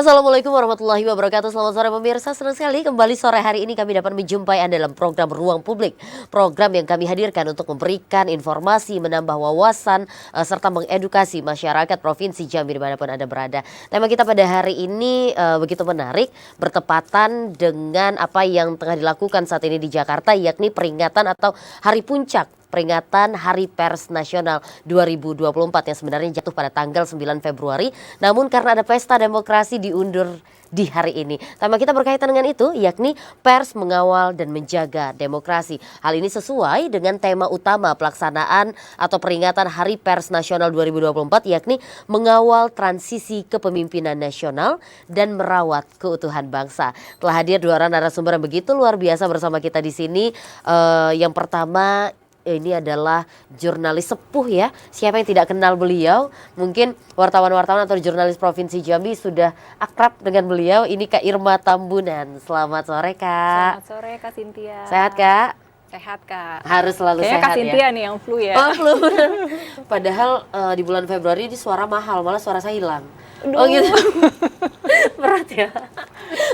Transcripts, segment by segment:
Assalamualaikum warahmatullahi wabarakatuh. Selamat sore pemirsa, senang sekali kembali sore hari ini kami dapat menjumpai Anda dalam program Ruang Publik. Program yang kami hadirkan untuk memberikan informasi, menambah wawasan, serta mengedukasi masyarakat Provinsi Jambi dimanapun Anda berada. Tema kita pada hari ini begitu menarik, bertepatan dengan apa yang tengah dilakukan saat ini di Jakarta, yakni peringatan atau Hari Puncak. Peringatan Hari Pers Nasional 2024 yang sebenarnya jatuh pada tanggal 9 Februari. Namun karena ada pesta demokrasi diundur di hari ini. Tema kita berkaitan dengan itu, yakni pers mengawal dan menjaga demokrasi. Hal ini sesuai dengan tema utama pelaksanaan atau peringatan Hari Pers Nasional 2024, yakni mengawal transisi kepemimpinan nasional dan merawat keutuhan bangsa. Telah hadir dua orang narasumber yang begitu luar biasa bersama kita di sini. Yang pertama, ini adalah jurnalis sepuh ya. Siapa yang tidak kenal beliau? Mungkin wartawan-wartawan atau jurnalis Provinsi Jambi sudah akrab dengan beliau. Ini Kak Irma Tambunan. Selamat sore Kak. Selamat sore Kak Cynthia. Sehat Kak? Sehat Kak. Harus selalu kayaknya sehat Kak Cynthia nih yang flu ya. Oh flu. Padahal di bulan Februari ini suara mahal, malah suara saya hilang. Aduh. Oh gitu. Berat ya.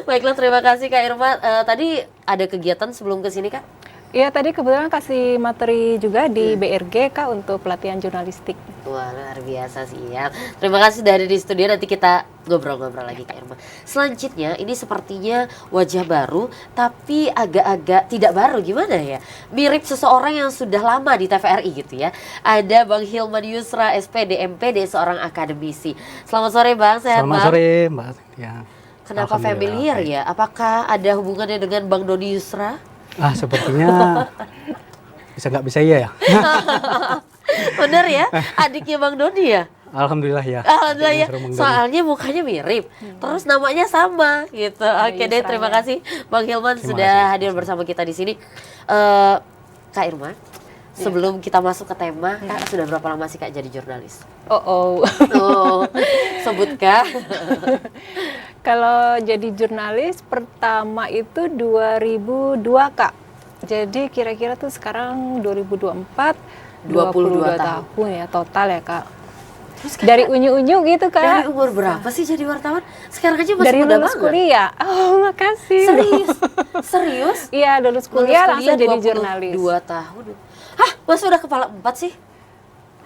Baiklah, terima kasih Kak Irma. Tadi ada kegiatan sebelum kesini Kak? Iya, tadi kebetulan kasih materi juga di BRG Kak untuk pelatihan jurnalistik. Wah, luar biasa, siap. Terima kasih dari di studio, nanti kita ngobrol-ngobrol lagi Kak Irma. Selanjutnya ini sepertinya wajah baru tapi agak-agak tidak baru, gimana ya? Mirip seseorang yang sudah lama di TVRI gitu ya. Ada Bang Hilman Yusra SPD MPD, seorang akademisi. Selamat sore Bang, sehat Bang? Selamat sore Mbak. Ya. Kenapa familiar ya? Apakah ada hubungannya dengan Bang Dodi Yusra? Sepertinya nggak bisa iya ya. Bener ya, adiknya Bang Dodi ya? Alhamdulillah ya. Alhamdulillah ya, soalnya mukanya mirip, terus namanya sama gitu. Oke deh, terima kasih Bang Hilman sudah hadir bersama kita di sini. Kak Irma, sebelum kita masuk ke tema, Kak sudah berapa lama sih Kak jadi jurnalis? Sebut Kak. Kalau jadi jurnalis pertama itu 2002 Kak. Jadi kira-kira tuh sekarang 2024 22 tahun ya total ya Kak. Terus dari unyu-unyu gitu Kak. Dari umur berapa sih jadi wartawan? Sekarang aja masih dari muda lulus banget. kuliah. Oh makasih. Serius? Iya, lulus kuliah langsung jadi jurnalis. 2 tahun. Hah, masa udah kepala 4 sih?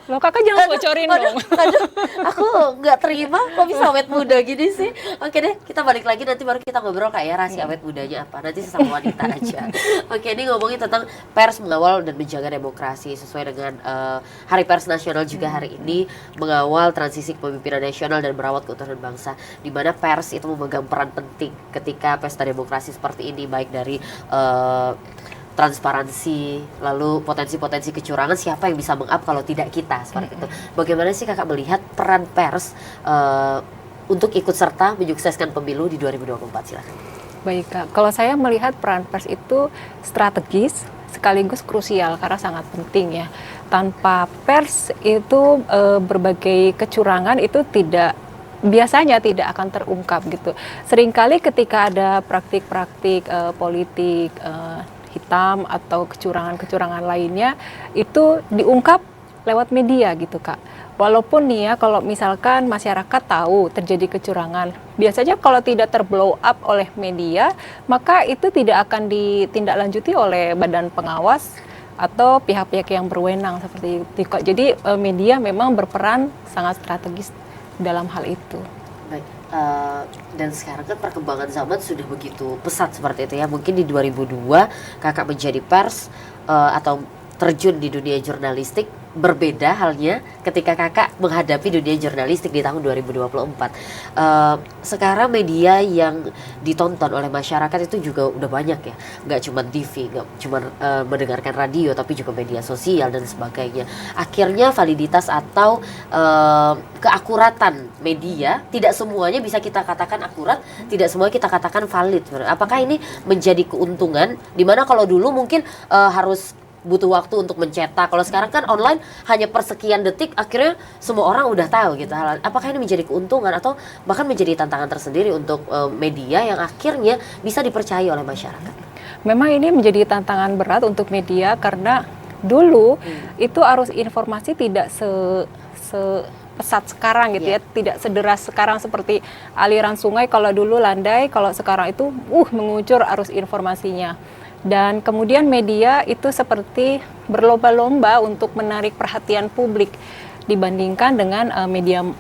Loh Kakak jangan bocorin dong. Aduh, aku nggak terima kok bisa awet muda gini sih. Oke deh, kita balik lagi nanti baru kita ngobrol Kak ya, rahasia awet mudanya apa. Nanti sesama wanita aja. Oke, ini ngomongin tentang pers mengawal dan menjaga demokrasi sesuai dengan Hari Pers Nasional juga hari ini, mengawal transisi kepemimpinan nasional dan merawat keutuhan bangsa, di mana pers itu memegang peran penting ketika pesta demokrasi seperti ini, baik dari transparansi, lalu potensi-potensi kecurangan, siapa yang bisa meng-up kalau tidak kita, seperti itu. Bagaimana sih Kakak melihat peran pers untuk ikut serta menyukseskan pemilu di 2024? Silakan. Baik Kak, kalau saya melihat peran pers itu strategis sekaligus krusial karena sangat penting ya. Tanpa pers itu berbagai kecurangan itu biasanya tidak akan terungkap gitu. Seringkali ketika ada praktik-praktik politik hitam atau kecurangan-kecurangan lainnya itu diungkap lewat media gitu Kak. Walaupun nih ya kalau misalkan masyarakat tahu terjadi kecurangan, biasanya kalau tidak terblow up oleh media, maka itu tidak akan ditindaklanjuti oleh badan pengawas atau pihak-pihak yang berwenang seperti itu Kak. Jadi media memang berperan sangat strategis dalam hal itu. Baik. Dan sekarang kan perkembangan zaman sudah begitu pesat seperti itu ya. Mungkin di 2002 Kakak menjadi pers atau terjun di dunia jurnalistik, berbeda halnya ketika Kakak menghadapi dunia jurnalistik di tahun 2024. Sekarang media yang ditonton oleh masyarakat itu juga udah banyak ya, nggak cuma TV, nggak cuma mendengarkan radio, tapi juga media sosial dan sebagainya. Akhirnya validitas atau keakuratan media tidak semuanya bisa kita katakan akurat, tidak semuanya kita katakan valid. Apakah ini menjadi keuntungan, dimana kalau dulu mungkin harus butuh waktu untuk mencetak. Kalau sekarang kan online hanya persekian detik akhirnya semua orang udah tahu gitu. Apakah ini menjadi keuntungan atau bahkan menjadi tantangan tersendiri untuk media yang akhirnya bisa dipercaya oleh masyarakat? Memang ini menjadi tantangan berat untuk media karena dulu itu arus informasi tidak pesat sekarang gitu ya, tidak sederas sekarang seperti aliran sungai. Kalau dulu landai, kalau sekarang itu mengucur arus informasinya. Dan kemudian media itu seperti berlomba-lomba untuk menarik perhatian publik dibandingkan dengan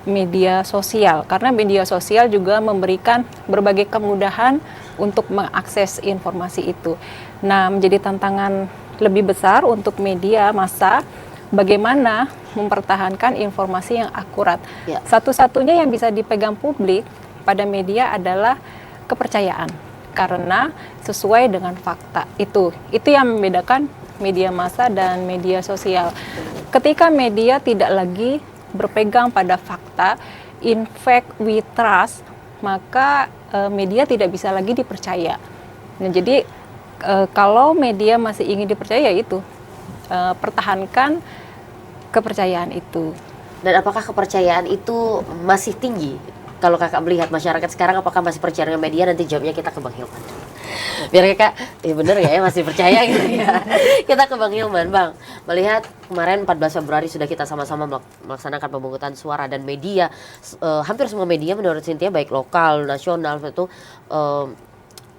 media sosial, karena media sosial juga memberikan berbagai kemudahan untuk mengakses informasi itu. Nah, menjadi tantangan lebih besar untuk media massa bagaimana mempertahankan informasi yang akurat. Satu-satunya yang bisa dipegang publik pada media adalah kepercayaan, karena sesuai dengan fakta. Itu yang membedakan media massa dan media sosial. Ketika media tidak lagi berpegang pada fakta, in fact we trust, maka media tidak bisa lagi dipercaya. Nah, jadi kalau media masih ingin dipercaya, itu pertahankan kepercayaan itu. Dan apakah kepercayaan itu masih tinggi? Kalau kakak melihat masyarakat sekarang, apakah masih percaya dengan media? Nanti jawabnya kita ke Bang Hilman. Biar kakak, bener ya masih percaya gitu ya. Kita ke Bang Hilman. Bang, melihat kemarin 14 Februari sudah kita sama-sama melaksanakan pemungutan suara, dan media, hampir semua media menurut Cynthia, baik lokal, nasional, itu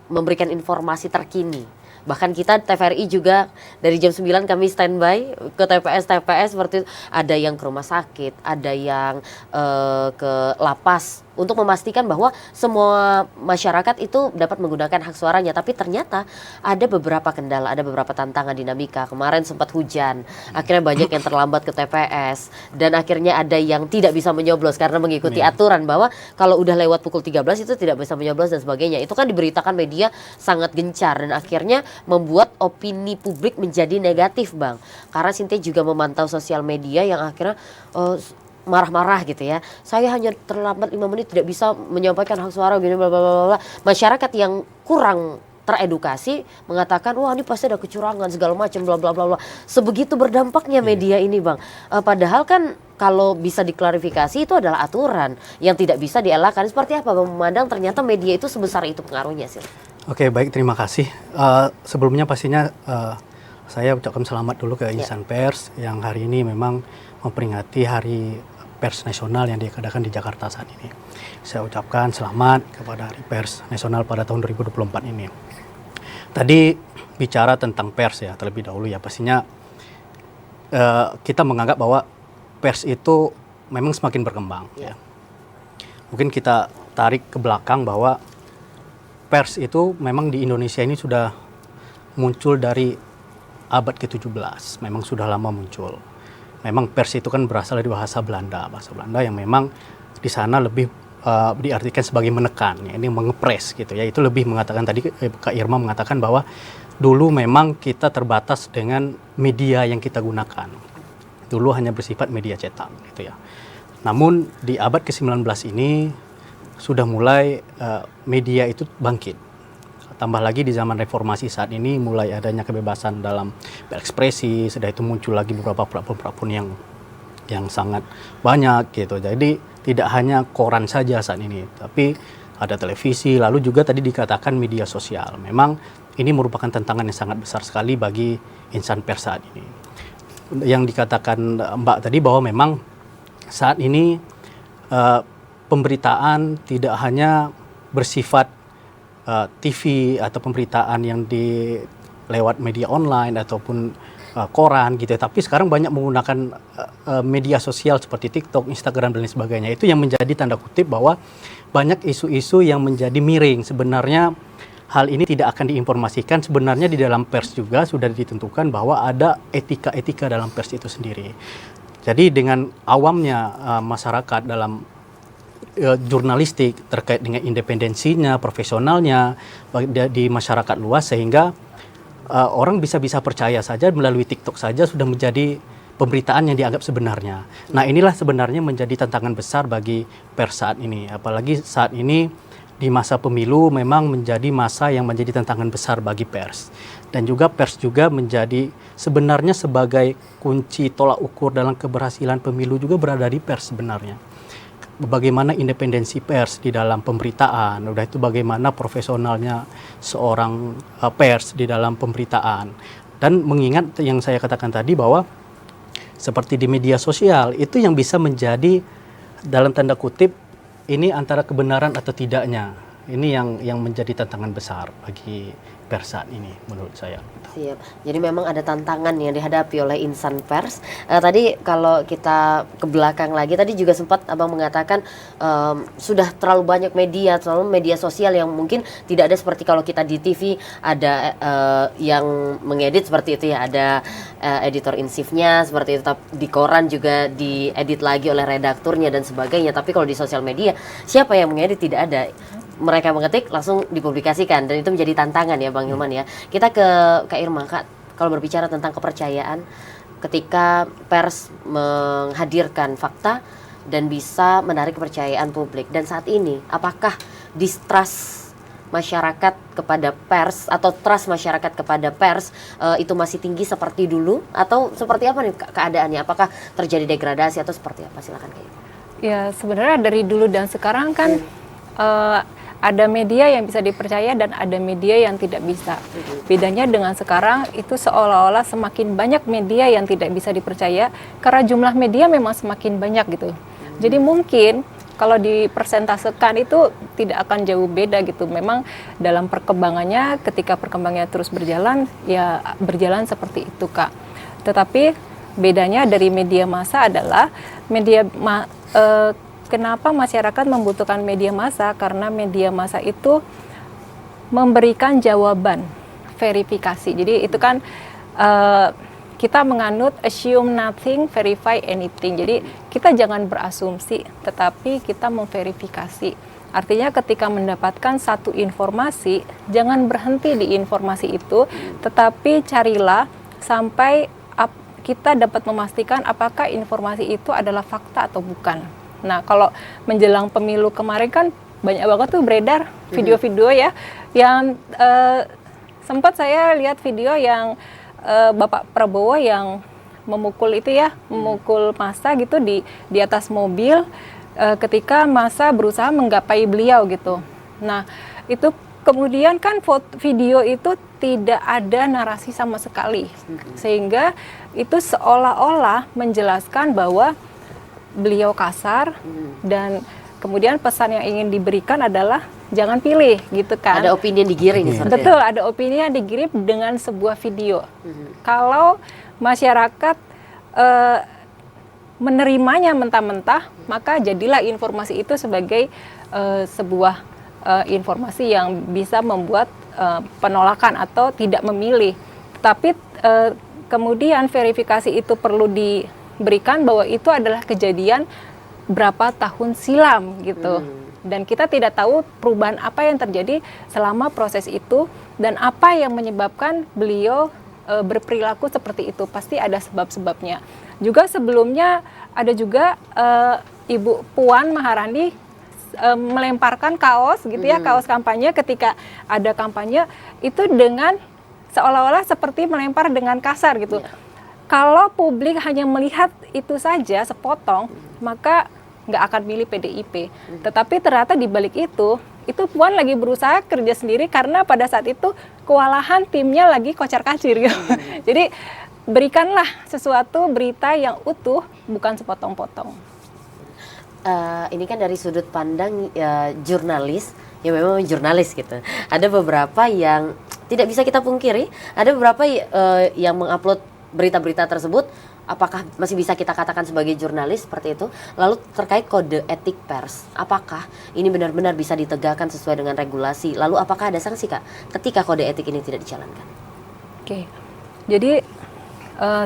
memberikan informasi terkini. Bahkan kita TVRI juga dari jam 9 kami standby ke TPS seperti itu. Ada yang ke rumah sakit, ada yang ke lapas untuk memastikan bahwa semua masyarakat itu dapat menggunakan hak suaranya. Tapi ternyata ada beberapa kendala, ada beberapa tantangan, dinamika. Kemarin sempat hujan, akhirnya banyak yang terlambat ke TPS, dan akhirnya ada yang tidak bisa menyoblos karena mengikuti aturan bahwa kalau udah lewat pukul 13 itu tidak bisa menyoblos dan sebagainya. Itu kan diberitakan media sangat gencar, dan akhirnya membuat opini publik menjadi negatif, Bang. Karena Cynthia juga memantau sosial media yang akhirnya marah-marah gitu ya. Saya hanya terlambat 5 menit tidak bisa menyampaikan hak suara gini bla bla bla. Masyarakat yang kurang teredukasi mengatakan, wah ini pasti ada kecurangan segala macam bla bla bla bla. Sebegitu berdampaknya media ini, Bang. Padahal kan kalau bisa diklarifikasi itu adalah aturan yang tidak bisa dielakkan. Seperti apa Bang memandang ternyata media itu sebesar itu pengaruhnya sih? Oke, baik, terima kasih. Sebelumnya pastinya saya ucapkan selamat dulu ke insan pers yang hari ini memang memperingati Hari Pers Nasional yang diadakan di Jakarta saat ini. Saya ucapkan selamat kepada Hari Pers Nasional pada tahun 2024 ini. Tadi bicara tentang pers ya, terlebih dahulu ya, pastinya kita menganggap bahwa pers itu memang semakin berkembang. Ya. Mungkin kita tarik ke belakang bahwa pers itu memang di Indonesia ini sudah muncul dari abad ke-17, memang sudah lama muncul. Memang pers itu kan berasal dari bahasa Belanda yang memang di sana lebih diartikan sebagai menekan, ya, ini mengepres gitu ya. Itu lebih mengatakan tadi Kak Irma mengatakan bahwa dulu memang kita terbatas dengan media yang kita gunakan. Dulu hanya bersifat media cetak gitu ya. Namun di abad ke-19 ini sudah mulai media itu bangkit. Tambah lagi di zaman reformasi saat ini mulai adanya kebebasan dalam berekspresi, sudah itu muncul lagi beberapa platform yang sangat banyak gitu. Jadi tidak hanya koran saja saat ini, tapi ada televisi, lalu juga tadi dikatakan media sosial. Memang ini merupakan tantangan yang sangat besar sekali bagi insan pers saat ini. Yang dikatakan Mbak tadi bahwa memang saat ini pemberitaan tidak hanya bersifat TV atau pemberitaan yang di lewat media online ataupun koran gitu, tapi sekarang banyak menggunakan media sosial seperti TikTok, Instagram dan lain sebagainya. Itu yang menjadi tanda kutip bahwa banyak isu-isu yang menjadi miring. Sebenarnya hal ini tidak akan diinformasikan. Sebenarnya di dalam pers juga sudah ditentukan bahwa ada etika-etika dalam pers itu sendiri. Jadi dengan awamnya masyarakat dalam jurnalistik terkait dengan independensinya, profesionalnya di masyarakat luas, sehingga orang bisa percaya saja melalui TikTok saja sudah menjadi pemberitaan yang dianggap sebenarnya. Nah, inilah sebenarnya menjadi tantangan besar bagi pers saat ini. Apalagi saat ini di masa pemilu memang menjadi masa yang menjadi tantangan besar bagi pers. Dan juga pers juga menjadi sebenarnya sebagai kunci tolak ukur dalam keberhasilan pemilu juga berada di pers sebenarnya. Bagaimana independensi pers di dalam pemberitaan, udah itu bagaimana profesionalnya seorang pers di dalam pemberitaan. Dan mengingat yang saya katakan tadi bahwa seperti di media sosial itu yang bisa menjadi dalam tanda kutip ini antara kebenaran atau tidaknya. Ini yang menjadi tantangan besar bagi pers saat ini menurut saya. Siap. Jadi memang ada tantangan yang dihadapi oleh insan pers. Tadi kalau kita ke belakang lagi, tadi juga sempat Abang mengatakan sudah terlalu banyak media, terlalu media sosial yang mungkin tidak ada seperti kalau kita di TV ada yang mengedit seperti itu ya, ada editor in chief-nya seperti itu. Di koran juga diedit lagi oleh redakturnya dan sebagainya. Tapi kalau di sosial media, siapa yang mengedit? Tidak ada. Mereka mengetik langsung dipublikasikan dan itu menjadi tantangan ya Bang Hilman ya. Kita ke Kak Irma, Kak, kalau berbicara tentang kepercayaan ketika pers menghadirkan fakta dan bisa menarik kepercayaan publik, dan saat ini apakah distrust masyarakat kepada pers atau trust masyarakat kepada pers itu masih tinggi seperti dulu atau seperti apa nih keadaannya? Apakah terjadi degradasi atau seperti apa? Silakan Kak Irma. Ya sebenarnya dari dulu dan sekarang kan ada media yang bisa dipercaya dan ada media yang tidak bisa. Bedanya dengan sekarang itu seolah-olah semakin banyak media yang tidak bisa dipercaya karena jumlah media memang semakin banyak gitu. Jadi mungkin kalau dipersentasekan itu tidak akan jauh beda gitu. Memang dalam perkembangannya ketika perkembangannya terus berjalan ya berjalan seperti itu Kak. Tetapi bedanya dari media massa adalah kenapa masyarakat membutuhkan media massa? Karena media massa itu memberikan jawaban, verifikasi. Jadi itu kan kita menganut assume nothing, verify anything. Jadi kita jangan berasumsi, tetapi kita memverifikasi. Artinya ketika mendapatkan satu informasi, jangan berhenti di informasi itu, tetapi carilah sampai kita dapat memastikan apakah informasi itu adalah fakta atau bukan. Nah, kalau menjelang pemilu kemarin kan banyak banget tuh beredar video-video ya, yang sempat saya lihat video yang Bapak Prabowo yang memukul itu ya, memukul massa gitu di atas mobil ketika massa berusaha menggapai beliau gitu. Nah, itu kemudian kan video itu tidak ada narasi sama sekali, sehingga itu seolah-olah menjelaskan bahwa beliau kasar dan kemudian pesan yang ingin diberikan adalah jangan pilih gitu kan. Ada opini yang digiring. Betul, ada opini yang digiring dengan sebuah video. Kalau masyarakat menerimanya mentah-mentah, maka jadilah informasi itu sebagai sebuah informasi yang bisa membuat penolakan atau tidak memilih. Tapi kemudian verifikasi itu perlu diberikan bahwa itu adalah kejadian berapa tahun silam gitu. Dan kita tidak tahu perubahan apa yang terjadi selama proses itu dan apa yang menyebabkan beliau berperilaku seperti itu. Pasti ada sebab-sebabnya. Juga sebelumnya ada juga Ibu Puan Maharani melemparkan kaos gitu ya, kaos kampanye ketika ada kampanye itu dengan seolah-olah seperti melempar dengan kasar gitu. Kalau publik hanya melihat itu saja sepotong, maka nggak akan milih PDIP. Tetapi ternyata di balik itu Puan lagi berusaha kerja sendiri karena pada saat itu kewalahan timnya lagi kocar-kacir gitu. Jadi berikanlah sesuatu berita yang utuh, bukan sepotong-potong. Ini kan dari sudut pandang jurnalis, ya memang jurnalis gitu. Ada beberapa yang tidak bisa kita pungkiri, ada beberapa yang mengupload berita-berita tersebut, apakah masih bisa kita katakan sebagai jurnalis seperti itu? Lalu terkait kode etik pers, apakah ini benar-benar bisa ditegakkan sesuai dengan regulasi? Lalu apakah ada sanksi Kak ketika kode etik ini tidak dijalankan? Oke, jadi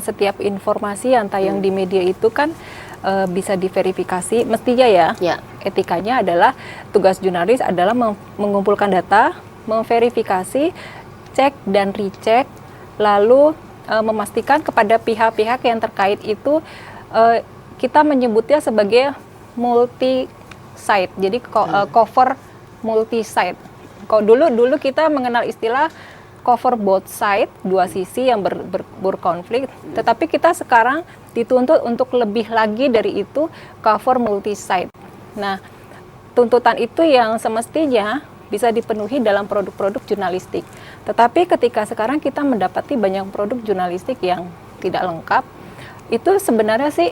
setiap informasi yang tayang di media itu kan bisa diverifikasi, mestinya ya. Etikanya adalah tugas jurnalis adalah mengumpulkan data, memverifikasi, cek dan recheck, lalu memastikan kepada pihak-pihak yang terkait itu kita menyebutnya sebagai multi-site. Jadi cover multi-site. Kalau dulu kita mengenal istilah cover both side, dua sisi yang berkonflik. Tetapi kita sekarang dituntut untuk lebih lagi dari itu, cover multi-site. Nah, tuntutan itu yang semestinya bisa dipenuhi dalam produk-produk jurnalistik. Tetapi ketika sekarang kita mendapati banyak produk jurnalistik yang tidak lengkap, itu sebenarnya sih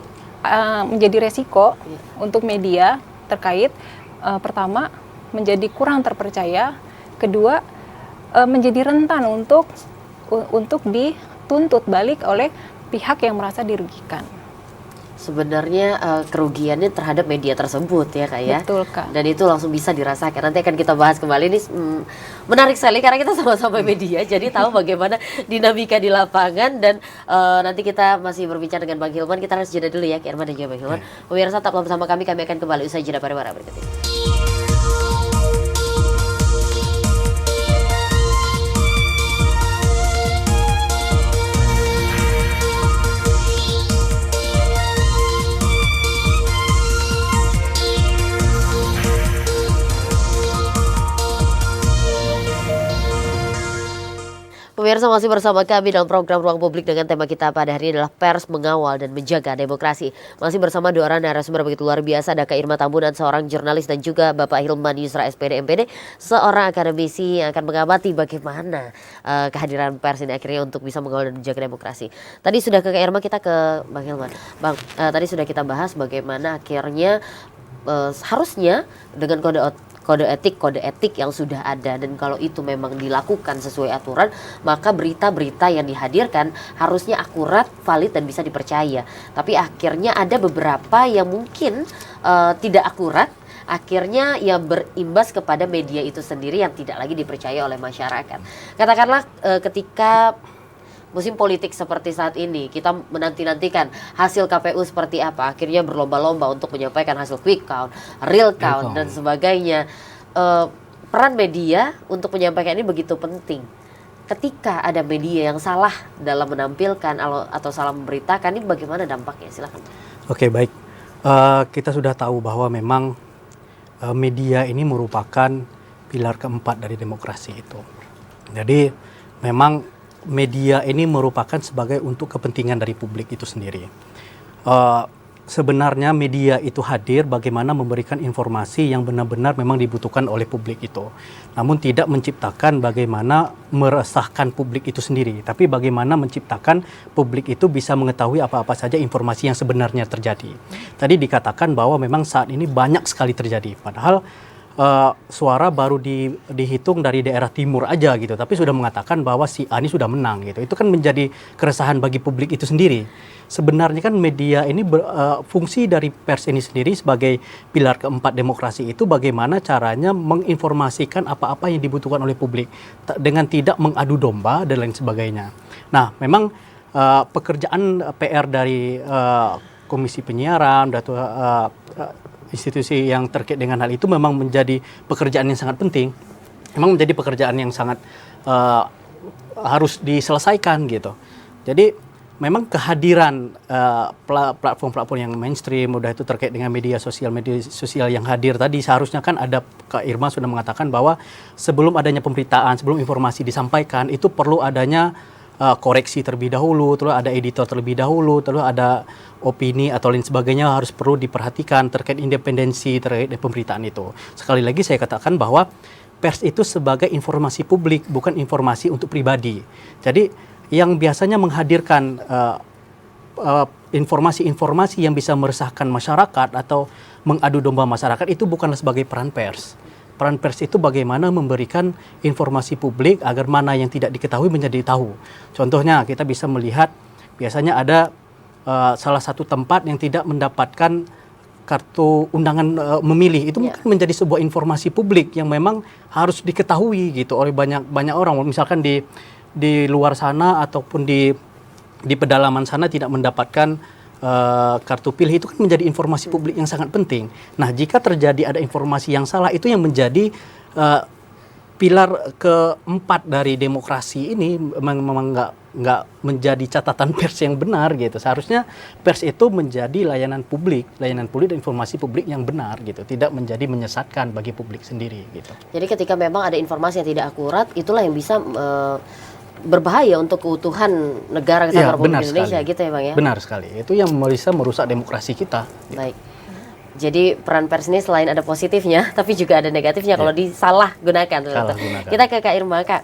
menjadi resiko untuk media terkait pertama menjadi kurang terpercaya, kedua menjadi rentan untuk dituntut balik oleh pihak yang merasa dirugikan. Sebenarnya kerugiannya terhadap media tersebut ya Kak ya. Betul Kak. Dan itu langsung bisa dirasakan. Nanti akan kita bahas kembali ini menarik sekali karena kita sama-sama media jadi tahu bagaimana dinamika di lapangan dan nanti kita masih berbicara dengan Bang Hilman. Kita harus jeda dulu ya Kak Irman dan juga Bang Hilman. Pemirsa tetaplah bersama kami akan kembali usai jeda pariwara berikut ini. Pemirsa masih bersama kami dalam program Ruang Publik dengan tema kita pada hari ini adalah pers mengawal dan menjaga demokrasi. Masih bersama dua orang narasumber begitu luar biasa, ada Kak Irma Tambunan, seorang jurnalis, dan juga Bapak Hilman Yusra SPD MPD, seorang akademisi yang akan mengamati bagaimana kehadiran pers ini akhirnya untuk bisa mengawal dan menjaga demokrasi. Tadi sudah ke Kak Irma, kita ke Bang Hilman. Bang, tadi sudah kita bahas bagaimana akhirnya harusnya dengan kode etik yang sudah ada, dan kalau itu memang dilakukan sesuai aturan maka berita-berita yang dihadirkan harusnya akurat, valid, dan bisa dipercaya. Tapi akhirnya ada beberapa yang mungkin tidak akurat, akhirnya ya berimbas kepada media itu sendiri yang tidak lagi dipercaya oleh masyarakat. Katakanlah ketika musim politik seperti saat ini, kita menanti-nantikan hasil KPU seperti apa. Akhirnya berlomba-lomba untuk menyampaikan hasil quick count, real count, dan sebagainya. Peran media untuk menyampaikan ini begitu penting. Ketika ada media yang salah dalam menampilkan atau salah memberitakan, ini bagaimana dampaknya? Silakan. Oke, baik. Kita sudah tahu bahwa memang media ini merupakan pilar keempat dari demokrasi itu. Jadi memang media ini merupakan sebagai untuk kepentingan dari publik itu sendiri. Sebenarnya media itu hadir bagaimana memberikan informasi yang benar-benar memang dibutuhkan oleh publik itu. Namun tidak menciptakan bagaimana meresahkan publik itu sendiri, tapi bagaimana menciptakan publik itu bisa mengetahui apa-apa saja informasi yang sebenarnya terjadi. Tadi dikatakan bahwa memang saat ini banyak sekali terjadi, padahal suara baru dihitung dari daerah timur aja gitu, tapi sudah mengatakan bahwa si A ini sudah menang gitu. Itu kan menjadi keresahan bagi publik itu sendiri. Sebenarnya kan media ini fungsi dari pers ini sendiri sebagai pilar keempat demokrasi itu bagaimana caranya menginformasikan apa-apa yang dibutuhkan oleh publik dengan tidak mengadu domba dan lain sebagainya. Nah, memang pekerjaan PR dari Komisi Penyiaran atau institusi yang terkait dengan hal itu memang menjadi pekerjaan yang sangat penting, memang menjadi pekerjaan yang sangat harus diselesaikan gitu. Jadi memang kehadiran platform-platform yang mainstream, udah itu terkait dengan media sosial yang hadir tadi, seharusnya kan ada, Kak Irma sudah mengatakan bahwa sebelum adanya pemberitaan, sebelum informasi disampaikan itu perlu adanya koreksi terlebih dahulu, terus ada editor terlebih dahulu, terus ada opini atau lain sebagainya harus perlu diperhatikan terkait independensi terkait pemberitaan itu. Sekali lagi saya katakan bahwa pers itu sebagai informasi publik, bukan informasi untuk pribadi. Jadi yang biasanya menghadirkan informasi-informasi yang bisa meresahkan masyarakat atau mengadu domba masyarakat itu bukanlah sebagai peran pers. Peran pers itu bagaimana memberikan informasi publik agar mana yang tidak diketahui menjadi tahu. Contohnya kita bisa melihat biasanya ada salah satu tempat yang tidak mendapatkan kartu undangan memilih, itu mungkin menjadi sebuah informasi publik yang memang harus diketahui gitu oleh banyak orang. Misalkan di luar sana ataupun di pedalaman sana tidak mendapatkan kartu pilih, itu kan menjadi informasi publik yang sangat penting. Nah, jika terjadi ada informasi yang salah, itu yang menjadi pilar keempat dari demokrasi ini memang nggak menjadi catatan pers yang benar gitu. Seharusnya pers itu menjadi layanan publik dan informasi publik yang benar gitu, tidak menjadi menyesatkan bagi publik sendiri gitu. Jadi ketika memang ada informasi yang tidak akurat, itulah yang bisa berbahaya untuk keutuhan negara kesatuan Republik Indonesia sekali. Gitu ya Bang ya? Benar sekali, itu yang bisa merusak demokrasi kita. Baik, jadi peran pers ini selain ada positifnya, tapi juga ada negatifnya kalau disalahgunakan. Kita ke Kak Irma, Kak.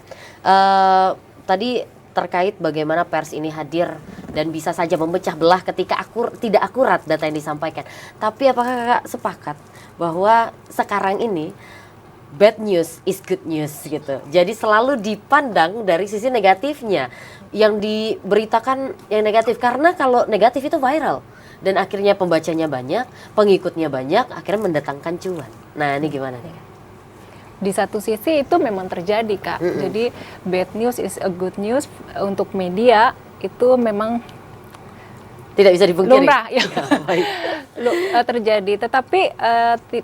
Tadi terkait bagaimana pers ini hadir dan bisa saja memecah belah ketika tidak akurat data yang disampaikan. Tapi apakah kakak sepakat bahwa sekarang ini bad news is good news gitu. Jadi selalu dipandang dari sisi negatifnya, yang diberitakan yang negatif, karena kalau negatif itu viral dan akhirnya pembacanya banyak, pengikutnya banyak, akhirnya mendatangkan cuan. Nah ini gimana nih? Di satu sisi itu memang terjadi, Kak. Jadi bad news is a good news untuk media itu memang tidak bisa dipungkiri. lumrah ya. Baik. Terjadi. Tetapi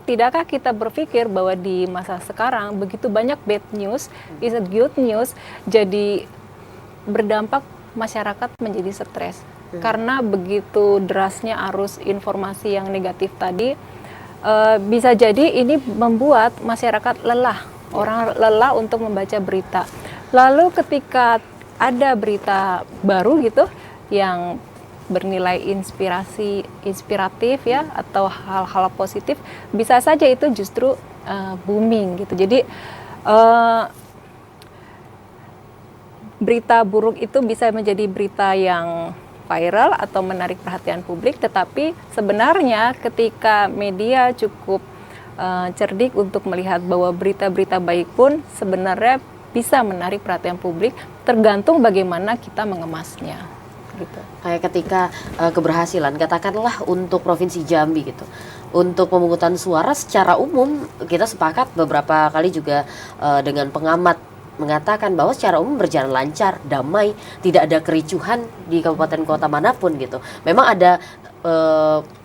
tidakkah kita berpikir bahwa di masa sekarang begitu banyak bad news is a good news, jadi berdampak masyarakat menjadi stres. Karena begitu derasnya arus informasi yang negatif tadi, bisa jadi ini membuat masyarakat lelah, orang lelah untuk membaca berita. Lalu ketika ada berita baru gitu yang bernilai inspiratif ya, atau hal-hal positif, bisa saja itu justru booming gitu. Jadi berita buruk itu bisa menjadi berita yang viral atau menarik perhatian publik, tetapi sebenarnya ketika media cukup cerdik untuk melihat bahwa berita-berita baik pun sebenarnya bisa menarik perhatian publik, tergantung bagaimana kita mengemasnya. Gitu. Kayak ketika keberhasilan, katakanlah untuk Provinsi Jambi gitu, untuk pemungutan suara secara umum kita sepakat beberapa kali juga dengan pengamat mengatakan bahwa secara umum berjalan lancar, damai, tidak ada kericuhan di kabupaten kota manapun gitu. Memang ada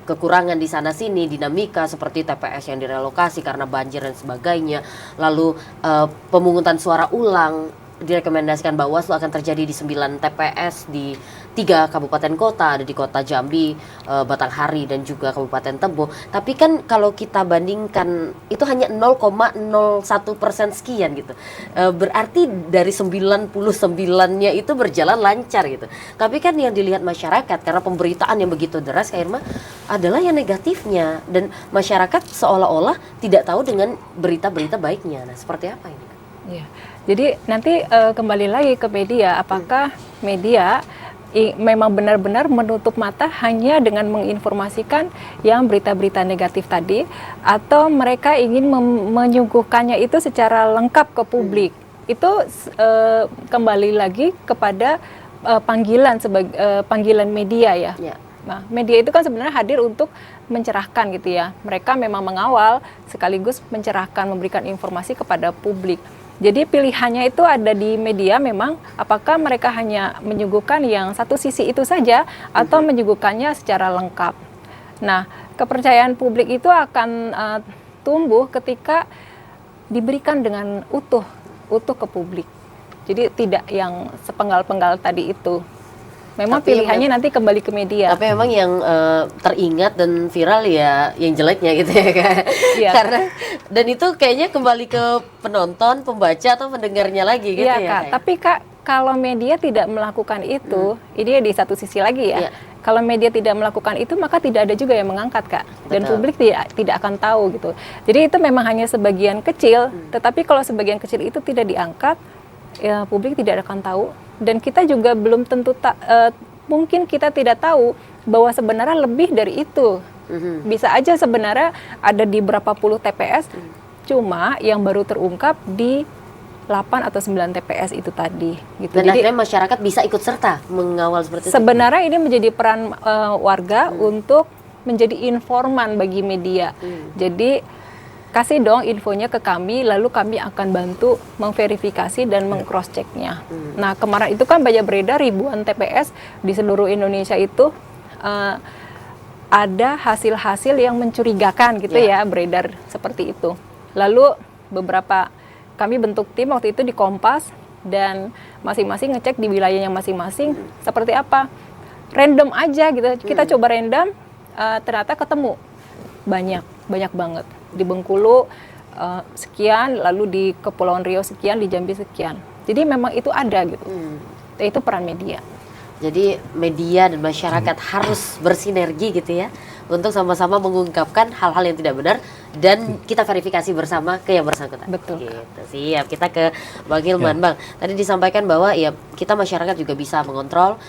kekurangan di sana sini, dinamika seperti TPS yang direlokasi karena banjir dan sebagainya. Lalu pemungutan suara ulang direkomendasikan Bawaslu akan terjadi di 9 TPS di 3 kabupaten kota, ada di kota Jambi, Batanghari, dan juga Kabupaten Tebo. Tapi kan kalau kita bandingkan itu hanya 0,01% sekian gitu. Berarti dari 99-nya itu berjalan lancar gitu. Tapi kan yang dilihat masyarakat karena pemberitaan yang begitu deras, Kak Irma, adalah yang negatifnya, dan masyarakat seolah-olah tidak tahu dengan berita-berita baiknya. Nah, seperti apa ini? Ya. Jadi nanti kembali lagi ke media, apakah media memang benar-benar menutup mata hanya dengan menginformasikan yang berita-berita negatif tadi, atau mereka ingin menyuguhkannya itu secara lengkap ke publik. Itu kembali lagi kepada panggilan media ya. Nah, media itu kan sebenarnya hadir untuk mencerahkan gitu ya. Mereka memang mengawal sekaligus mencerahkan, memberikan informasi kepada publik. Jadi pilihannya itu ada di media memang, apakah mereka hanya menyuguhkan yang satu sisi itu saja atau menyuguhkannya secara lengkap. Nah, kepercayaan publik itu akan tumbuh ketika diberikan dengan utuh ke publik. Jadi tidak yang sepenggal-penggal tadi itu. Memang tapi pilihannya nanti kembali ke media. Tapi memang yang teringat dan viral ya yang jeleknya gitu ya Kak. Iya. Karena dan itu kayaknya kembali ke penonton, pembaca atau pendengarnya lagi gitu ya Kak. Tapi Kak, kalau media tidak melakukan itu, ini di satu sisi lagi ya. Kalau media tidak melakukan itu, maka tidak ada juga yang mengangkat, Kak. Dan publik tidak akan tahu gitu. Jadi itu memang hanya sebagian kecil, tetapi kalau sebagian kecil itu tidak diangkat, ya publik tidak akan tahu. Dan kita juga belum tentu mungkin kita tidak tahu bahwa sebenarnya lebih dari itu. Bisa aja sebenarnya ada di berapa puluh TPS, cuma yang baru terungkap di 8 atau 9 TPS itu tadi. Gitu. Dan akhirnya masyarakat bisa ikut serta mengawal seperti itu. Sebenarnya ini menjadi peran warga untuk menjadi informan bagi media. Jadi kasih dong infonya ke kami, lalu kami akan bantu memverifikasi dan meng-cross-checknya. Nah, kemarin itu kan banyak beredar ribuan TPS di seluruh Indonesia itu ada hasil-hasil yang mencurigakan gitu ya, beredar seperti itu. Lalu kami bentuk tim waktu itu di Kompas, dan masing-masing ngecek di wilayahnya masing-masing seperti apa. Random aja gitu, kita coba random, ternyata ketemu banyak banget. Di Bengkulu sekian, lalu di Kepulauan Riau sekian, di Jambi sekian. Jadi memang itu ada gitu. Itu peran media. Jadi media dan masyarakat harus bersinergi gitu ya untuk sama-sama mengungkapkan hal-hal yang tidak benar dan kita verifikasi bersama ke yang bersangkutan. Betul. Gitu. Siap. Kita ke Bang Hilman. Bang, tadi disampaikan bahwa ya kita masyarakat juga bisa mengontrol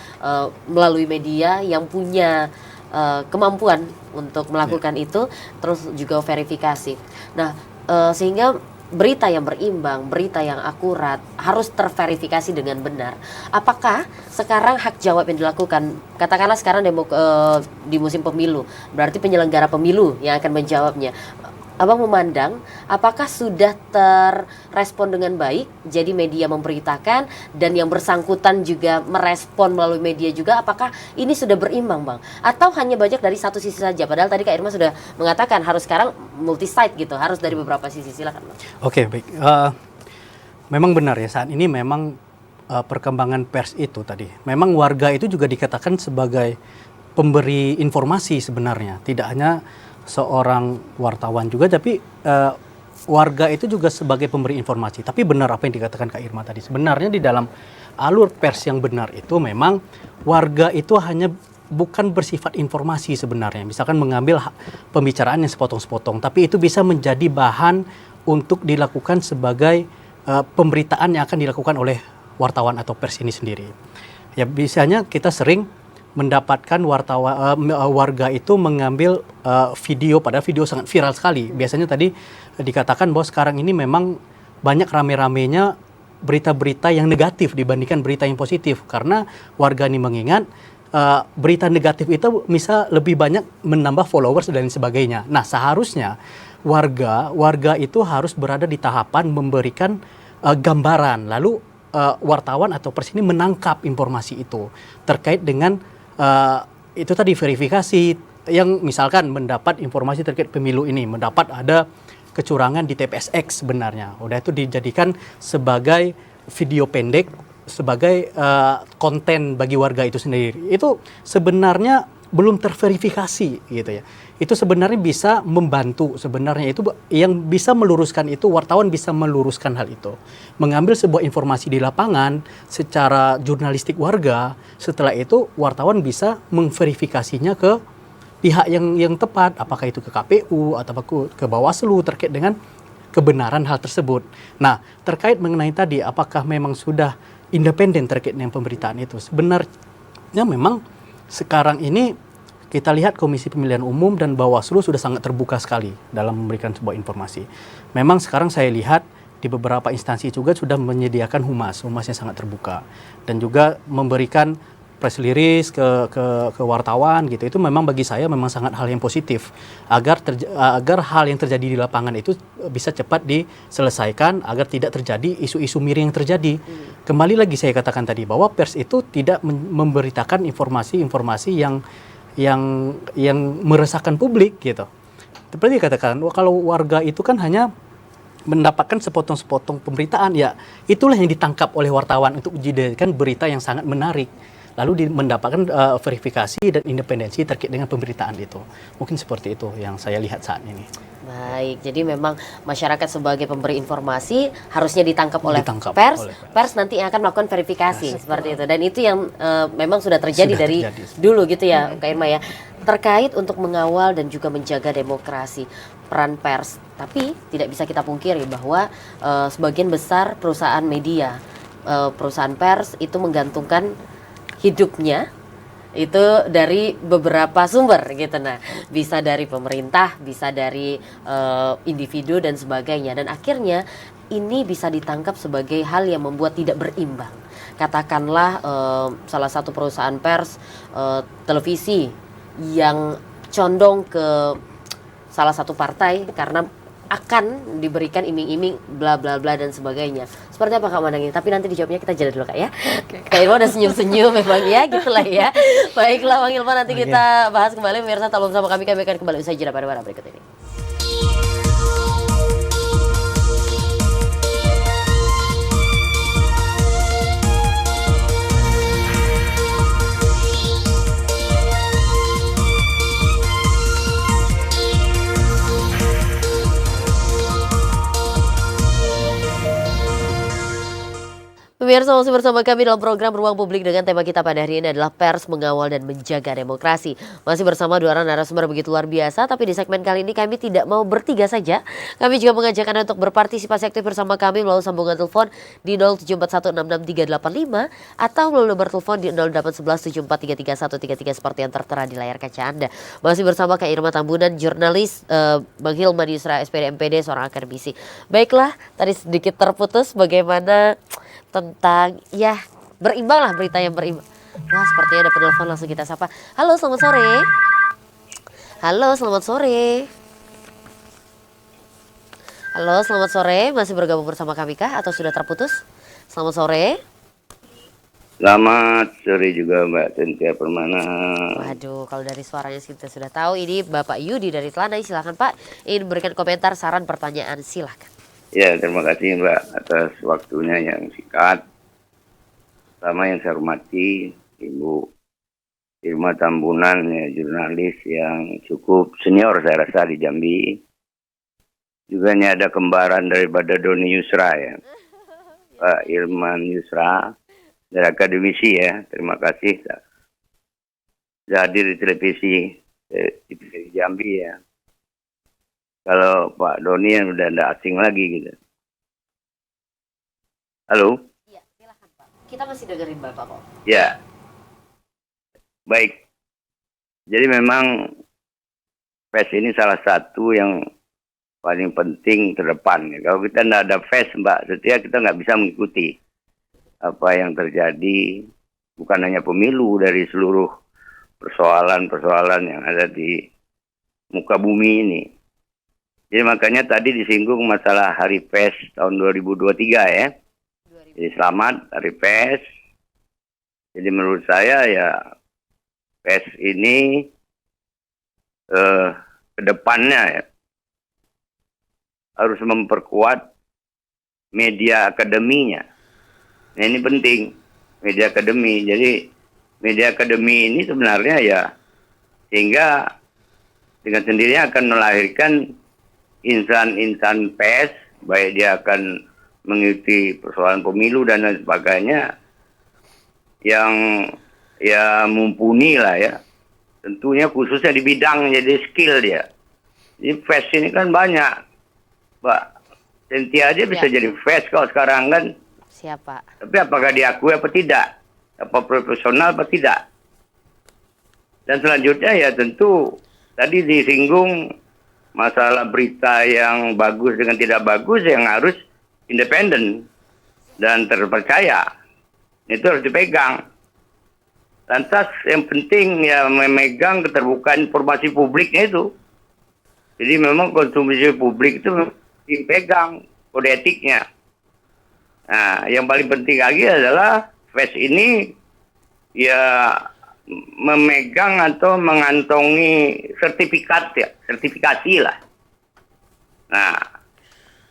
melalui media yang punya kemampuan untuk melakukan itu, terus juga verifikasi. Nah, sehingga berita yang berimbang, berita yang akurat harus terverifikasi dengan benar. Apakah sekarang hak jawab yang dilakukan, katakanlah sekarang di musim pemilu, berarti penyelenggara pemilu yang akan menjawabnya. Abang memandang apakah sudah terrespon dengan baik, jadi media memberitakan dan yang bersangkutan juga merespon melalui media juga, apakah ini sudah berimbang, Bang? Atau hanya banyak dari satu sisi saja? Padahal tadi Kak Irma sudah mengatakan harus sekarang multi side gitu, harus dari beberapa sisi. Silakan, Bang. Oke, baik. Memang benar ya, saat ini memang perkembangan pers itu tadi, memang warga itu juga dikatakan sebagai pemberi informasi sebenarnya, tidak hanya seorang wartawan juga, tapi warga itu juga sebagai pemberi informasi. Tapi benar apa yang dikatakan Kak Irma tadi. Sebenarnya di dalam alur pers yang benar itu memang warga itu hanya bukan bersifat informasi sebenarnya. Misalkan mengambil pembicaraan yang sepotong-sepotong, tapi itu bisa menjadi bahan untuk dilakukan sebagai pemberitaan yang akan dilakukan oleh wartawan atau pers ini sendiri. Ya biasanya kita sering mendapatkan warga itu mengambil video, padahal video sangat viral sekali. Biasanya tadi dikatakan bahwa sekarang ini memang banyak rame-ramenya berita-berita yang negatif dibandingkan berita yang positif, karena warga ini mengingat berita negatif itu bisa lebih banyak menambah followers dan sebagainya. Nah, seharusnya warga itu harus berada di tahapan memberikan gambaran, lalu wartawan atau pers ini menangkap informasi itu terkait dengan itu tadi verifikasi, yang misalkan mendapat informasi terkait pemilu ini, mendapat ada kecurangan di TPS X sebenarnya. Udah itu dijadikan sebagai video pendek, sebagai konten bagi warga itu sendiri. Itu sebenarnya belum terverifikasi gitu ya. Itu sebenarnya bisa membantu, sebenarnya itu yang bisa meluruskan itu, wartawan bisa meluruskan hal itu. Mengambil sebuah informasi di lapangan secara jurnalistik warga, setelah itu wartawan bisa memverifikasinya ke pihak yang tepat, apakah itu ke KPU atau ke Bawaslu terkait dengan kebenaran hal tersebut. Nah, terkait mengenai tadi apakah memang sudah independen terkait dengan pemberitaan itu, sebenarnya memang sekarang ini kita lihat Komisi Pemilihan Umum dan Bawaslu sudah sangat terbuka sekali dalam memberikan sebuah informasi. Memang sekarang saya lihat di beberapa instansi juga sudah menyediakan humasnya sangat terbuka, dan juga memberikan press release ke wartawan gitu. Itu memang bagi saya memang sangat hal yang positif, agar hal yang terjadi di lapangan itu bisa cepat diselesaikan, agar tidak terjadi isu-isu miring yang terjadi. Kembali lagi saya katakan tadi bahwa pers itu tidak memberitakan informasi-informasi yang meresahkan publik gitu. Seperti dikatakan, kalau warga itu kan hanya mendapatkan sepotong-sepotong pemberitaan, ya itulah yang ditangkap oleh wartawan untuk dijadikan berita yang sangat menarik, lalu mendapatkan verifikasi dan independensi terkait dengan pemberitaan itu. Mungkin seperti itu yang saya lihat saat ini. Baik, jadi memang masyarakat sebagai pemberi informasi harusnya ditangkap oleh pers. Pers nanti yang akan melakukan verifikasi seperti itu. Dan itu yang memang sudah terjadi dari dulu gitu ya, Kak Irma ya. Terkait untuk mengawal dan juga menjaga demokrasi, peran pers. Tapi tidak bisa kita pungkiri bahwa sebagian besar perusahaan media, perusahaan pers itu menggantungkan hidupnya itu dari beberapa sumber gitu. Nah, bisa dari pemerintah, bisa dari individu dan sebagainya, dan akhirnya ini bisa ditangkap sebagai hal yang membuat tidak berimbang. Katakanlah salah satu perusahaan pers televisi yang condong ke salah satu partai karena akan diberikan iming-iming bla bla bla dan sebagainya. Seperti apa Kak mandangnya? Tapi nanti dijawabnya kita jeda dulu Kak ya. Kak Irma udah senyum-senyum memang ya, gitulah ya. Baiklah Bang Hilman, nanti kita bahas kembali. Pemirsa tetap bersama kami akan kembali usai jeda pada berikut ini. Pemirsa masih bersama kami dalam program Ruang Publik dengan tema kita pada hari ini adalah pers mengawal dan menjaga demokrasi. Masih bersama dua orang narasumber begitu luar biasa, tapi di segmen kali ini kami tidak mau bertiga saja. Kami juga mengajak Anda untuk berpartisipasi aktif bersama kami melalui sambungan telepon di 074166385 atau melalui nomor telepon di 081174333133 seperti yang tertera di layar kaca Anda. Masih bersama Kak Irma Tambunan, jurnalis, Bang Hilman Yusra, SPD MPD, seorang akademisi. Baiklah, tadi sedikit terputus bagaimana tentang ya berimbang lah, berita yang berimbang. Wah, sepertinya ada penelpon, langsung kita sapa. Halo, selamat sore. Halo, selamat sore. Halo, selamat sore. Masih bergabung bersama kami kah atau sudah terputus? Selamat sore. Selamat sore juga Mbak Cynthia Permana. Waduh, kalau dari suaranya kita sudah tahu ini Bapak Yudi dari Telanai. Silakan Pak, ingin berikan komentar, saran, pertanyaan, silakan. Ya, terima kasih Mbak atas waktunya yang singkat. Pertama yang saya hormati Ibu Irma Tambunan, ya, jurnalis yang cukup senior saya rasa di Jambi. Juga ini ada kembaran daripada Doni Yusra ya, Pak Irman Yusra dari akademisi ya. Terima kasih sudah hadir di televisi di Jambi ya. Kalau Pak Doni yang udah tidak asing lagi gitu. Halo? Iya, silakan Pak. Kita masih dengerin Bapak kok. Ya. Baik. Jadi memang PES ini salah satu yang paling penting ke depan. Kalau kita tidak ada PES, Mbak Setia, kita nggak bisa mengikuti apa yang terjadi. Bukan hanya pemilu, dari seluruh persoalan-persoalan yang ada di muka bumi ini. Jadi makanya tadi disinggung masalah Hari PES tahun 2023 ya. Jadi selamat Hari PES. Jadi menurut saya ya PES ini ke depannya ya, harus memperkuat media akademinya. Nah ini penting, media akademi. Jadi media akademi ini sebenarnya ya, sehingga dengan sendirinya akan melahirkan insan-insan pers, baik dia akan mengikuti persoalan pemilu dan lain sebagainya, yang ya mumpuni lah ya. Tentunya khususnya di bidang jadi skill dia. Jadi pers ini kan banyak, Mbak Cynthia aja bisa jadi pers kalau sekarang kan. Siapa? Tapi apakah diakui apa tidak? Apa profesional apa tidak? Dan selanjutnya ya tentu tadi disinggung masalah berita yang bagus dengan tidak bagus yang harus independen dan terpercaya. Itu harus dipegang. Lantas yang penting ya memegang keterbukaan informasi publiknya itu. Jadi memang konsumsi publik itu dipegang kode etiknya. Nah, yang paling penting lagi adalah PES ini ya memegang atau mengantongi sertifikat ya, sertifikasi lah. Nah,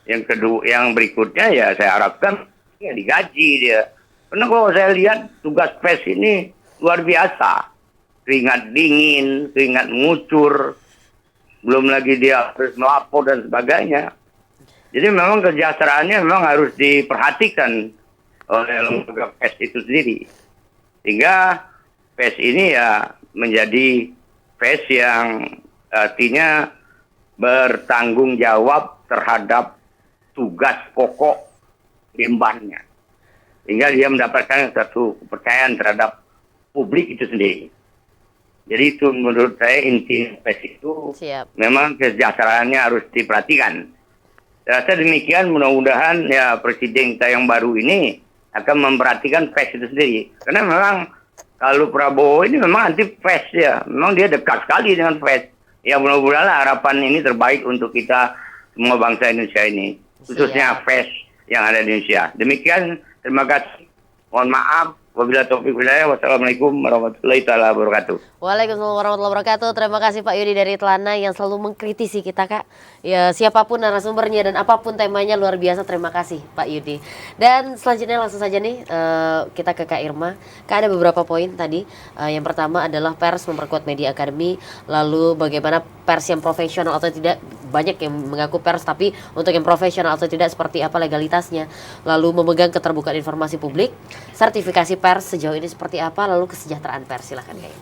yang kedua, yang berikutnya ya saya harapkan ya digaji dia. Karena kalau saya lihat tugas PES ini luar biasa, keringat dingin, keringat mengucur, belum lagi dia harus melapor dan sebagainya. Jadi memang kejahteraannya memang harus diperhatikan oleh lembaga PES itu sendiri. Sehingga PES ini ya menjadi PES yang artinya bertanggung jawab terhadap tugas pokok lembahannya. Sehingga dia mendapatkan satu kepercayaan terhadap publik itu sendiri. Jadi itu menurut saya inti PES itu. Siap. Memang kesejahteraannya harus diperhatikan. Saya rasa demikian, mudah-mudahan ya Presiden kita yang baru ini akan memperhatikan PES itu sendiri. Karena memang kalau Prabowo ini memang anti PES ya. Memang dia dekat sekali dengan PES. Ya mudah-mudahan harapan ini terbaik untuk kita semua bangsa Indonesia ini. Khususnya PES yang ada di Indonesia. Demikian, terima kasih. Mohon maaf. Wabillahi taufiq walhidayah. Wassalamualaikum warahmatullahi taala wabarakatuh. Waalaikumsalam warahmatullahi wabarakatuh. Terima kasih Pak Yudi dari Telanai yang selalu mengkritisi kita Kak. Ya siapapun narasumbernya dan apapun temanya luar biasa. Terima kasih Pak Yudi. Dan selanjutnya langsung saja nih kita ke Kak Irma. Kak ada beberapa poin tadi. Yang pertama adalah pers memperkuat media akademi. Lalu bagaimana pers yang profesional atau tidak banyak yang mengaku pers, tapi untuk yang profesional atau tidak seperti apa legalitasnya. Lalu memegang keterbukaan informasi publik, sertifikasi pers sejauh ini seperti apa, lalu kesejahteraan pers. Silahkan Kak.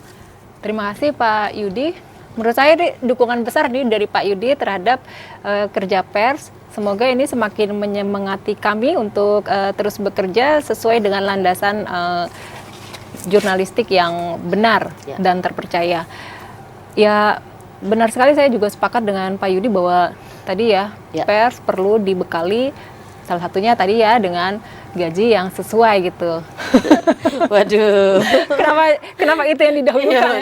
Terima kasih Pak Yudi. Menurut saya dukungan besar dari Pak Yudi terhadap kerja pers. Semoga ini semakin menyemangati kami untuk terus bekerja sesuai dengan landasan jurnalistik yang benar dan terpercaya. Ya, benar sekali, saya juga sepakat dengan Pak Yudi bahwa tadi pers perlu dibekali, salah satunya tadi dengan gaji yang sesuai gitu. Waduh. Kenapa itu yang didahulukan?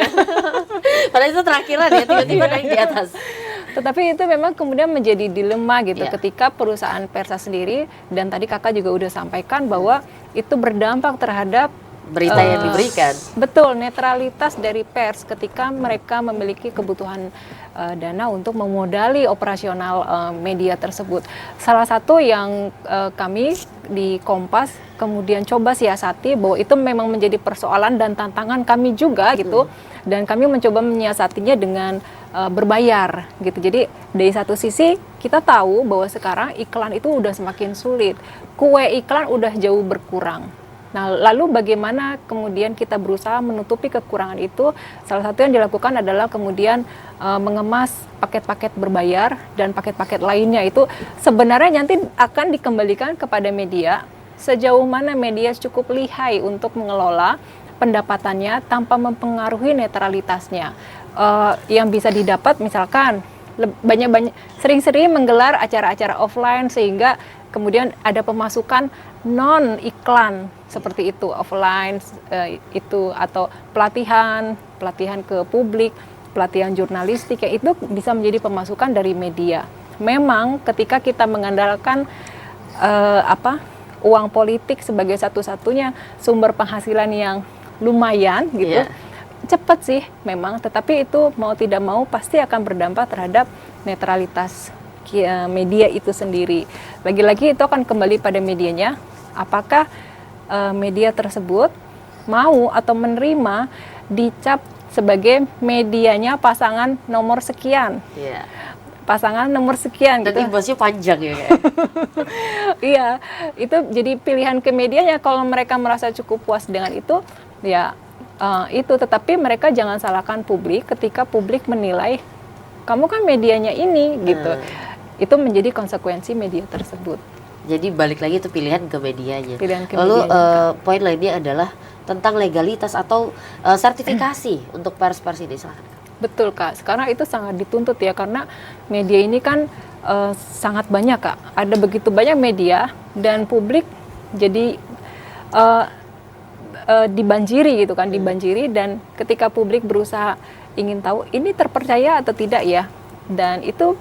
Padahal itu terakhiran ya, tiba-tiba naik di atas. Tetapi itu memang kemudian menjadi dilema gitu ketika perusahaan persa sendiri, dan tadi kakak juga udah sampaikan bahwa itu berdampak terhadap berita yang diberikan. Betul, netralitas dari pers ketika mereka memiliki kebutuhan dana untuk memodali operasional media tersebut. Salah satu yang kami di Kompas kemudian coba siasati bahwa itu memang menjadi persoalan dan tantangan kami juga gitu, dan kami mencoba menyiasatinya dengan berbayar gitu. Jadi dari satu sisi kita tahu bahwa sekarang iklan itu udah semakin sulit, kue iklan udah jauh berkurang. Nah, lalu bagaimana kemudian kita berusaha menutupi kekurangan itu? Salah satu yang dilakukan adalah kemudian mengemas paket-paket berbayar dan paket-paket lainnya itu sebenarnya nanti akan dikembalikan kepada media sejauh mana media cukup lihai untuk mengelola pendapatannya tanpa mempengaruhi netralitasnya. Yang bisa didapat misalkan sering-sering menggelar acara-acara offline sehingga kemudian ada pemasukan non iklan seperti itu offline itu, atau pelatihan ke publik, pelatihan jurnalistik yang itu bisa menjadi pemasukan dari media. Memang ketika kita mengandalkan uang politik sebagai satu-satunya sumber penghasilan yang lumayan gitu, cepat sih memang, tetapi itu mau tidak mau pasti akan berdampak terhadap netralitas media itu sendiri. Lagi-lagi itu akan kembali pada medianya, apakah media tersebut mau atau menerima dicap sebagai medianya pasangan nomor sekian. Pasangan nomor sekian dan gitu. imbasnya panjang ya kayak. Iya, itu jadi pilihan ke medianya. Kalau mereka merasa cukup puas dengan itu, ya itu. Tetapi mereka jangan salahkan publik ketika publik menilai kamu kan medianya ini gitu. Itu menjadi konsekuensi media tersebut. Jadi balik lagi itu pilihan ke medianya. Lalu poin lainnya adalah tentang legalitas atau sertifikasi untuk pers-pers ini. Silahkan. Betul Kak, sekarang itu sangat dituntut ya, karena media ini kan sangat banyak Kak. Ada begitu banyak media dan publik jadi dibanjiri gitu kan, dibanjiri, dan ketika publik berusaha ingin tahu ini terpercaya atau tidak ya, dan itu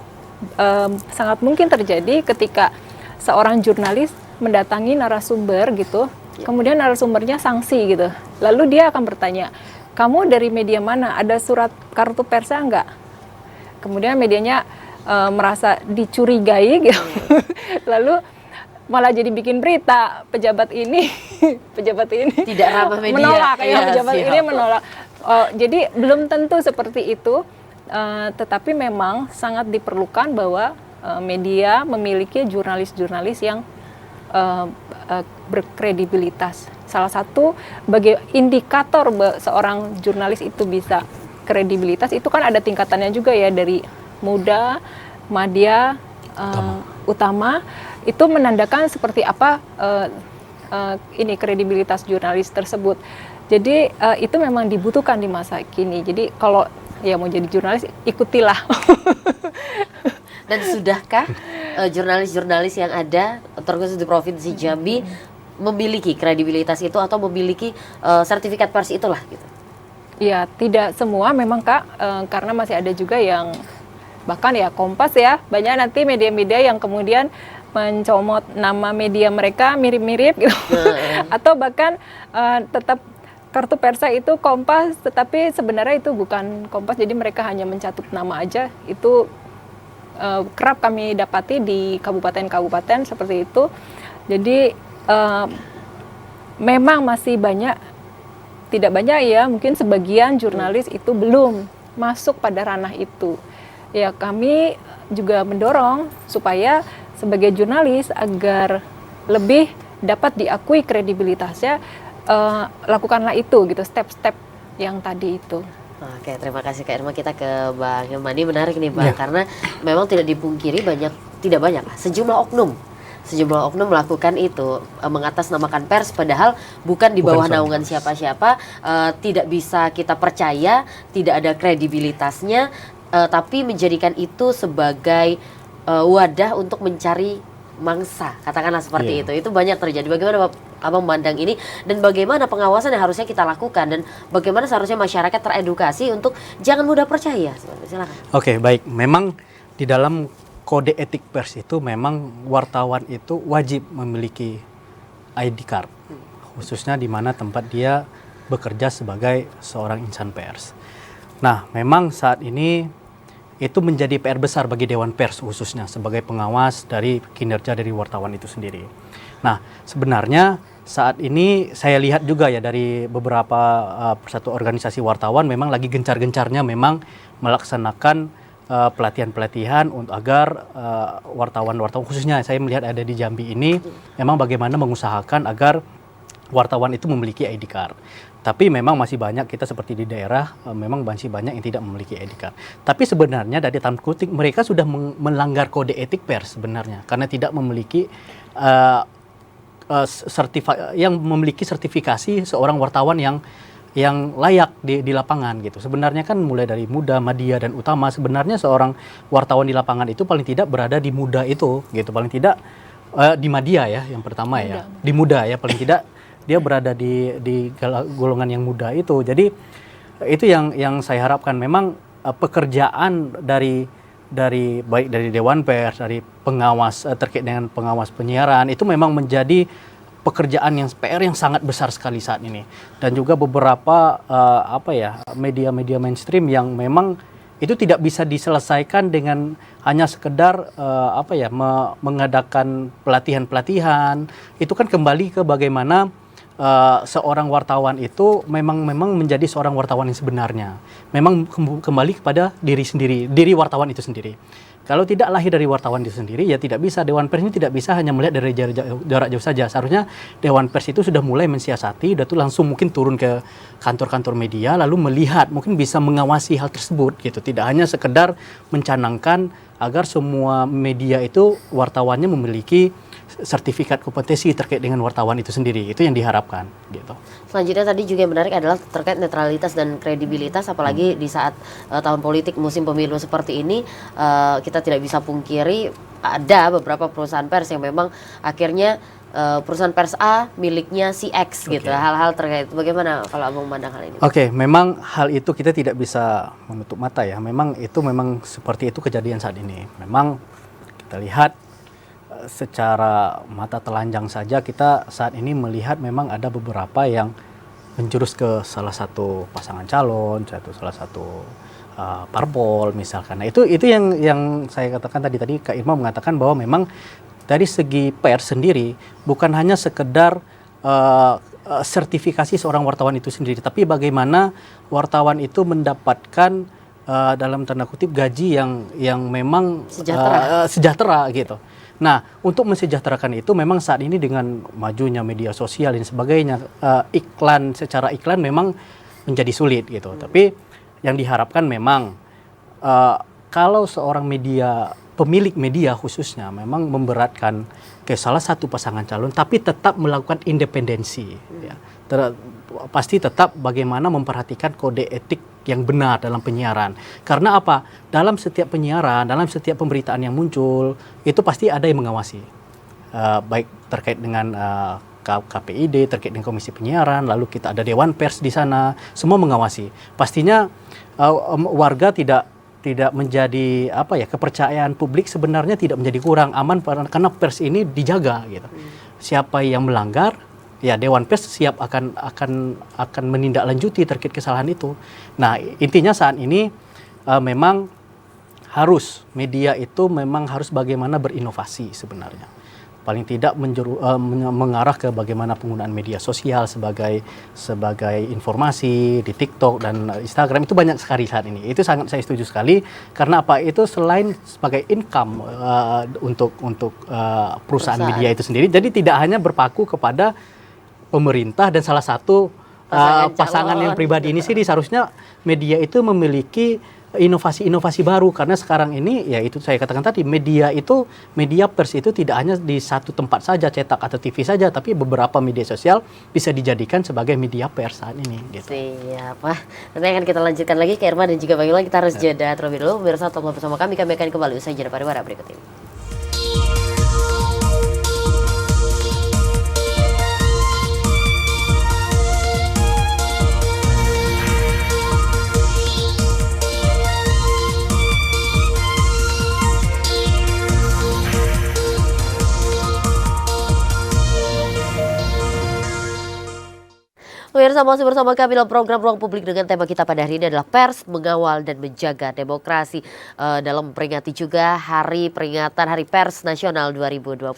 sangat mungkin terjadi ketika seorang jurnalis mendatangi narasumber gitu, kemudian narasumbernya sanksi gitu, lalu dia akan bertanya, kamu dari media mana, ada surat kartu persa enggak? Kemudian medianya merasa dicurigai gitu, lalu malah jadi bikin berita pejabat ini tidak ramah media, menolak pejabat ini menolak. Jadi belum tentu seperti itu, tetapi memang sangat diperlukan bahwa media memiliki jurnalis-jurnalis yang berkredibilitas. Salah satu bagi indikator seorang jurnalis itu bisa kredibilitas itu kan ada tingkatannya juga ya, dari muda, madya, utama. Itu menandakan seperti apa ini kredibilitas jurnalis tersebut. Jadi itu memang dibutuhkan di masa kini. Jadi kalau ya mau jadi jurnalis, ikutilah. Dan sudahkah jurnalis-jurnalis yang ada terkhusus di Provinsi Jambi memiliki kredibilitas itu atau memiliki sertifikat pers itulah gitu? Ya, tidak semua memang Kak, karena masih ada juga yang bahkan ya Kompas ya, banyak nanti media-media yang kemudian mencomot nama media mereka mirip-mirip gitu. Atau bahkan tetap kartu persa itu Kompas, tetapi sebenarnya itu bukan Kompas, jadi mereka hanya mencatut nama aja. Itu kerap kami dapati di kabupaten-kabupaten seperti itu. Jadi memang masih banyak, tidak banyak ya, mungkin sebagian jurnalis itu belum masuk pada ranah itu. Ya, kami juga mendorong supaya sebagai jurnalis agar lebih dapat diakui kredibilitasnya, lakukanlah itu gitu, step-step yang tadi itu. Oke, terima kasih Kak Irma. Kita ke Bang Hilmani. Menarik nih Bang, Ya. karena memang tidak dipungkiri tidak banyak sejumlah oknum melakukan itu, mengatasnamakan pers padahal bukan di bawah Bukan suami naungan pers. siapa-siapa, tidak bisa kita percaya, tidak ada kredibilitasnya, tapi menjadikan itu sebagai wadah untuk mencari mangsa, katakanlah seperti Iya. itu banyak terjadi. Bagaimana Abang memandang ini, dan bagaimana pengawasan yang harusnya kita lakukan, dan bagaimana seharusnya masyarakat teredukasi untuk jangan mudah percaya? Silakan. Oke, baik. Memang di dalam kode etik pers itu memang wartawan itu wajib memiliki ID card, khususnya di mana tempat dia bekerja sebagai seorang insan pers. Nah, memang saat ini itu menjadi PR besar bagi Dewan Pers khususnya sebagai pengawas dari kinerja dari wartawan itu sendiri. Nah, sebenarnya saat ini saya lihat juga ya dari beberapa persatu organisasi wartawan memang lagi gencar-gencarnya memang melaksanakan pelatihan-pelatihan untuk agar wartawan-wartawan, khususnya saya melihat ada di Jambi ini, memang bagaimana mengusahakan agar wartawan itu memiliki ID card. Tapi memang masih banyak kita seperti di daerah, memang masih banyak yang tidak memiliki ID card. Tapi sebenarnya dari tanda kutip mereka sudah melanggar kode etik pers sebenarnya, karena tidak memiliki yang memiliki sertifikasi seorang wartawan yang layak di lapangan gitu. Sebenarnya kan mulai dari muda, madya, dan utama, sebenarnya seorang wartawan di lapangan itu paling tidak berada di muda itu gitu, paling tidak di madya ya yang pertama ya, di muda ya, paling tidak dia berada di golongan yang muda itu. Jadi itu yang saya harapkan, memang pekerjaan dari baik dari Dewan Pers, dari pengawas terkait dengan pengawas penyiaran itu memang menjadi pekerjaan yang PR yang sangat besar sekali saat ini. Dan juga beberapa media-media mainstream yang memang itu tidak bisa diselesaikan dengan hanya sekedar mengadakan pelatihan-pelatihan. Itu kan kembali ke bagaimana seorang wartawan itu memang menjadi seorang wartawan yang sebenarnya. Memang kembali kepada diri sendiri, diri wartawan itu sendiri. Kalau tidak lahir dari wartawan itu sendiri, ya tidak bisa. Dewan Pers ini tidak bisa hanya melihat dari jarak jauh saja. Seharusnya Dewan Pers itu sudah mulai mensiasati, sudah tuh langsung mungkin turun ke kantor-kantor media, lalu melihat, mungkin bisa mengawasi hal tersebut gitu. Tidak hanya sekedar mencanangkan agar semua media itu wartawannya memiliki sertifikat kompetensi terkait dengan wartawan itu sendiri. Itu yang diharapkan gitu. Selanjutnya tadi juga yang menarik adalah terkait netralitas dan kredibilitas, apalagi di saat tahun politik musim pemilu seperti ini, kita tidak bisa pungkiri ada beberapa perusahaan pers yang memang akhirnya perusahaan pers A miliknya si X gitu. Hal-hal terkait, bagaimana kalau Abang memandang hal ini? Oke, memang hal itu kita tidak bisa menutup mata ya. Memang seperti itu kejadian saat ini. Memang kita lihat secara mata telanjang saja, kita saat ini melihat memang ada beberapa yang menjurus ke salah satu pasangan calon, salah satu parpol misalkan. Nah, itu yang saya katakan tadi Kak Irma mengatakan bahwa memang dari segi pers sendiri bukan hanya sekedar sertifikasi seorang wartawan itu sendiri, tapi bagaimana wartawan itu mendapatkan dalam tanda kutip gaji yang memang sejahtera gitu. Nah, untuk mensejahterakan itu memang saat ini dengan majunya media sosial dan sebagainya, secara iklan memang menjadi sulit gitu. Tapi yang diharapkan memang kalau seorang pemilik media khususnya memang memberatkan ke salah satu pasangan calon, tapi tetap melakukan independensi. Ya. Pasti tetap bagaimana memperhatikan kode etik yang benar dalam penyiaran. Karena apa? Dalam setiap penyiaran, dalam setiap pemberitaan yang muncul, itu pasti ada yang mengawasi. Baik terkait dengan KPID, terkait dengan Komisi Penyiaran, lalu kita ada Dewan Pers di sana, semua mengawasi. Pastinya warga tidak menjadi kepercayaan publik sebenarnya tidak menjadi kurang aman karena pers ini dijaga gitu. Siapa yang melanggar, ya Dewan Pers siap akan menindaklanjuti terkait kesalahan itu. Nah, intinya saat ini memang media itu memang harus bagaimana berinovasi sebenarnya. paling tidak mengarah ke bagaimana penggunaan media sosial sebagai informasi di TikTok dan Instagram itu banyak sekali saat ini. Itu sangat saya setuju sekali karena apa? Itu selain sebagai income untuk perusahaan media itu sendiri, jadi tidak hanya berpaku kepada pemerintah dan salah satu pasangan yang pribadi ini sih. Seharusnya media itu memiliki inovasi-inovasi baru karena sekarang ini ya itu saya katakan tadi, media pers itu tidak hanya di satu tempat saja, cetak atau TV saja, tapi beberapa media sosial bisa dijadikan sebagai media pers saat ini gitu. Siap. Wah, nanti akan kita lanjutkan lagi ke Irma dan juga Bang Ilman. Kita harus jeda terlebih dulu. Pemirsa, tetap bersama kami akan kembali usai jeda pariwara berikut ini. Pemirsa, masih bersama kami dalam program Ruang Publik dengan tema kita pada hari ini adalah pers mengawal dan menjaga demokrasi dalam memperingati juga peringatan Hari Pers Nasional 2024.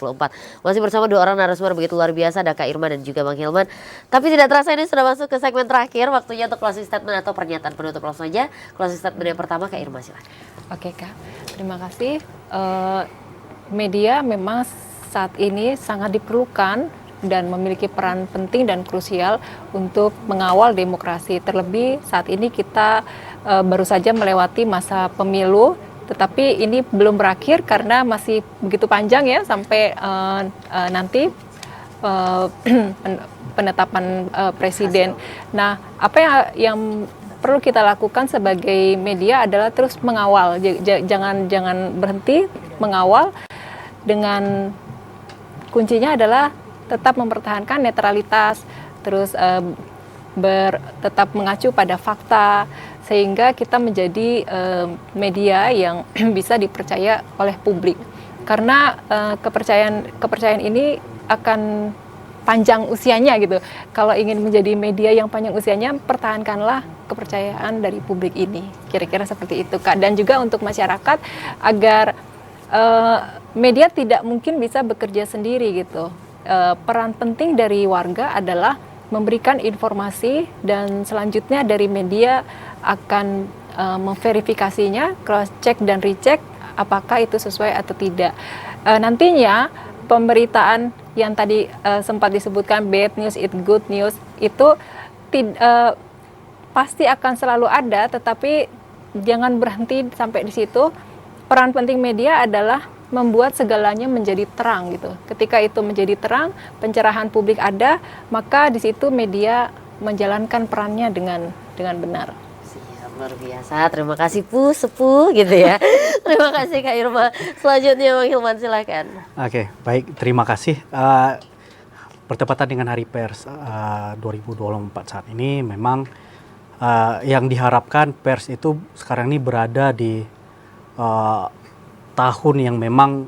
Masih bersama dua orang narasumber begitu luar biasa, ada Kak Irma dan juga Bang Hilman. Tapi tidak terasa ini sudah masuk ke segmen terakhir, waktunya untuk closing statement atau pernyataan penutup langsung saja. Closing statement yang pertama Kak Irma, silakan. Oke Kak, terima kasih. Media memang saat ini sangat diperlukan dan memiliki peran penting dan krusial untuk mengawal demokrasi. Terlebih saat ini kita baru saja melewati masa pemilu, tetapi ini belum berakhir karena masih begitu panjang ya sampai nanti penetapan presiden. Nah, apa yang perlu kita lakukan sebagai media adalah terus mengawal, jangan berhenti mengawal. Dengan kuncinya adalah tetap mempertahankan netralitas, terus tetap mengacu pada fakta, sehingga kita menjadi media yang bisa dipercaya oleh publik. Karena kepercayaan ini akan panjang usianya gitu. Kalau ingin menjadi media yang panjang usianya, pertahankanlah kepercayaan dari publik ini. Kira-kira seperti itu, Kak. Dan juga untuk masyarakat agar media tidak mungkin bisa bekerja sendiri gitu. Peran penting dari warga adalah memberikan informasi dan selanjutnya dari media akan memverifikasinya, cross check dan recheck apakah itu sesuai atau tidak. Nantinya pemberitaan yang tadi sempat disebutkan bad news, it good news itu pasti akan selalu ada, tetapi jangan berhenti sampai di situ. Peran penting media adalah membuat segalanya menjadi terang gitu. Ketika itu menjadi terang, pencerahan publik ada, maka di situ media menjalankan perannya dengan benar. Siap, luar biasa. Terima kasih Sepuh gitu ya. Terima kasih Kak Irma. Selanjutnya Bang Hilman, silakan. Oke, baik, terima kasih. Bertepatan dengan Hari Pers 2024 saat ini, memang yang diharapkan pers itu sekarang ini berada di tahun yang memang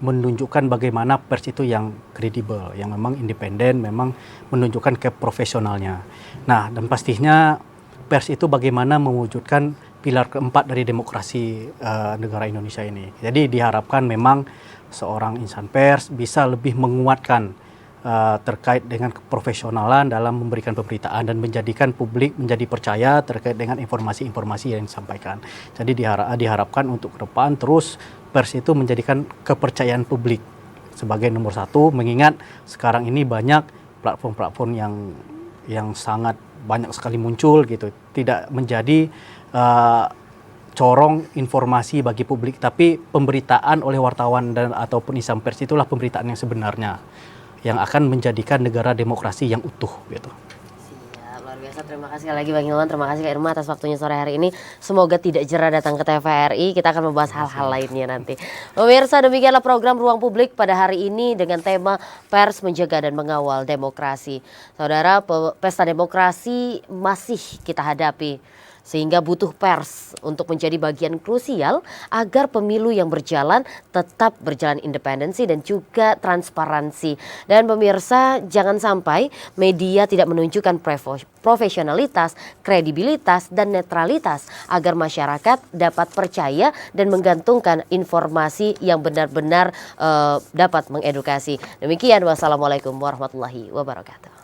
menunjukkan bagaimana pers itu yang kredibel, yang memang independen, memang menunjukkan keprofesionalnya. Nah, dan pastinya pers itu bagaimana mewujudkan pilar keempat dari demokrasi negara Indonesia ini. Jadi diharapkan memang seorang insan pers bisa lebih menguatkan terkait dengan keprofesionalan dalam memberikan pemberitaan dan menjadikan publik menjadi percaya terkait dengan informasi-informasi yang disampaikan. Jadi diharapkan untuk ke depan terus pers itu menjadikan kepercayaan publik sebagai nomor satu, mengingat sekarang ini banyak platform-platform yang sangat banyak sekali muncul gitu, tidak menjadi corong informasi bagi publik, tapi pemberitaan oleh wartawan dan ataupun insan pers itulah pemberitaan yang sebenarnya, yang akan menjadikan negara demokrasi yang utuh gitu. Siap, luar biasa. Terima kasih sekali lagi Bang Hilman, terima kasih Kak Irma atas waktunya sore hari ini. Semoga tidak jera datang ke TVRI, kita akan membahas hal-hal lainnya nanti. Pemirsa, demikianlah program Ruang Publik pada hari ini dengan tema Pers Menjaga dan Mengawal Demokrasi. Saudara, pesta demokrasi masih kita hadapi. Sehingga butuh pers untuk menjadi bagian krusial agar pemilu yang berjalan tetap berjalan independensi dan juga transparansi. Dan pemirsa, jangan sampai media tidak menunjukkan profesionalitas, kredibilitas, dan netralitas agar masyarakat dapat percaya dan menggantungkan informasi yang benar-benar dapat mengedukasi. Demikian, wassalamualaikum warahmatullahi wabarakatuh.